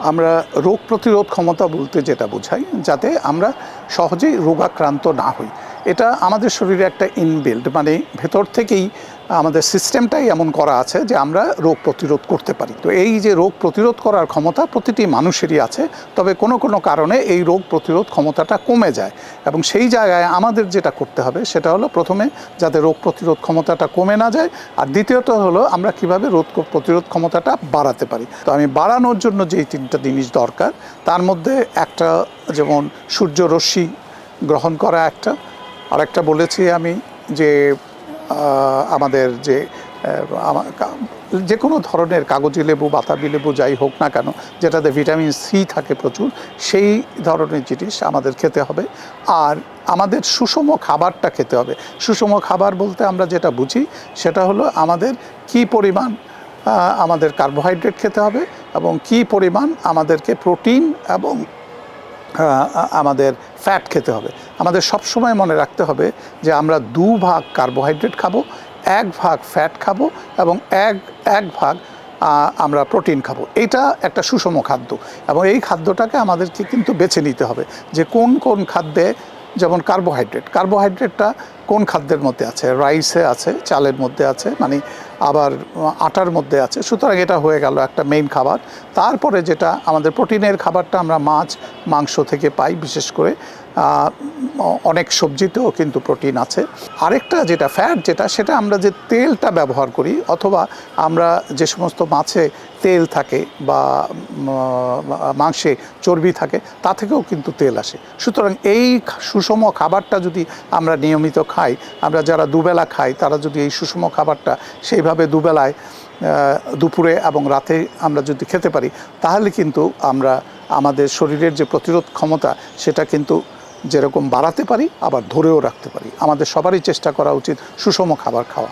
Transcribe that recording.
আমরা রোগ প্রতিরোধ ক্ষমতা বলতে যেটা বোঝাই, যাতে আমরা সহজেই রোগাক্রান্ত না হই। এটা আমাদের শরীরে একটা ইনবিল্ড, মানে ভেতর থেকেই আমাদের সিস্টেমটাই এমন করা আছে যে আমরা রোগ প্রতিরোধ করতে পারি। তো এই যে রোগ প্রতিরোধ করার ক্ষমতা প্রতিটি মানুষেরই আছে, তবে কোনো কোনো কারণে এই রোগ প্রতিরোধ ক্ষমতাটা কমে যায়, এবং সেই জায়গায় আমাদের যেটা করতে হবে সেটা হলো প্রথমে যাতে রোগ প্রতিরোধ ক্ষমতাটা কমে না যায়, আর দ্বিতীয়ত হলো আমরা কিভাবে রোগ প্রতিরোধ ক্ষমতাটা বাড়াতে পারি। তো আমি বাড়ানোর জন্য যেই তিনটা জিনিস দরকার, তার মধ্যে একটা যেমন সূর্যরশ্মি গ্রহণ করা, একটা আরেকটা বলেছি আমি যে আমাদের যে কোনো ধরনের কাগজি লেবু, বাতাবি লেবু যাই হোক না কেন, যেটাতে ভিটামিন সি থাকে প্রচুর, সেই ধরনের জিনিস আমাদের খেতে হবে। আর আমাদের সুষম খাবারটা খেতে হবে। সুষম খাবার বলতে আমরা যেটা বুঝি সেটা হলো আমাদের কি পরিমাণ আমাদের কার্বোহাইড্রেট খেতে হবে এবং কি পরিমাণ আমাদেরকে প্রোটিন এবং আমাদের ফ্যাট খেতে হবে। আমাদের সবসময় মনে রাখতে হবে যে আমরা 2 ভাগ কার্বোহাইড্রেট খাবো, 1 ভাগ ফ্যাট খাবো এবং এক ভাগ আমরা প্রোটিন খাবো। এটা একটা সুষম খাদ্য, এবং এই খাদ্যটাকে আমাদেরকে কিন্তু বেছে নিতে হবে যে কোন কোন খাদ্যে, যেমন কার্বোহাইড্রেটটা কোন খাদ্যের মধ্যে আছে, রাইসে আছে, চালের মধ্যে আছে, মানে আবার আটার মধ্যে আছে। সুতরাং এটা হয়ে গেল একটা মেইন খাবার। তারপরে যেটা আমাদের প্রোটিনের খাবারটা আমরা মাছ মাংস থেকে পাই, বিশেষ করে অনেক সবজিতেও কিন্তু প্রোটিন আছে। আরেকটা যেটা ফ্যাট, সেটা আমরা যে তেলটা ব্যবহার করি, অথবা আমরা যে সমস্ত মাছে তেল থাকে বা মাংসে চর্বি থাকে, তা থেকেও কিন্তু তেল আসে। সুতরাং এই সুষম খাবারটা যদি আমরা নিয়মিত খাই, আমরা যারা দুবেলা খাই তারা যদি এই সুষম খাবারটা সেইভাবে দুবেলায়, দুপুরে এবং রাতে আমরা যদি খেতে পারি, তাহলে কিন্তু আমরা আমাদের শরীরের যে প্রতিরোধ ক্ষমতা সেটা কিন্তু যেরকম বাড়াতে পারি, আবার ধরেও রাখতে পারি। আমাদের সবারই চেষ্টা করা উচিত সুষম খাবার খাওয়া।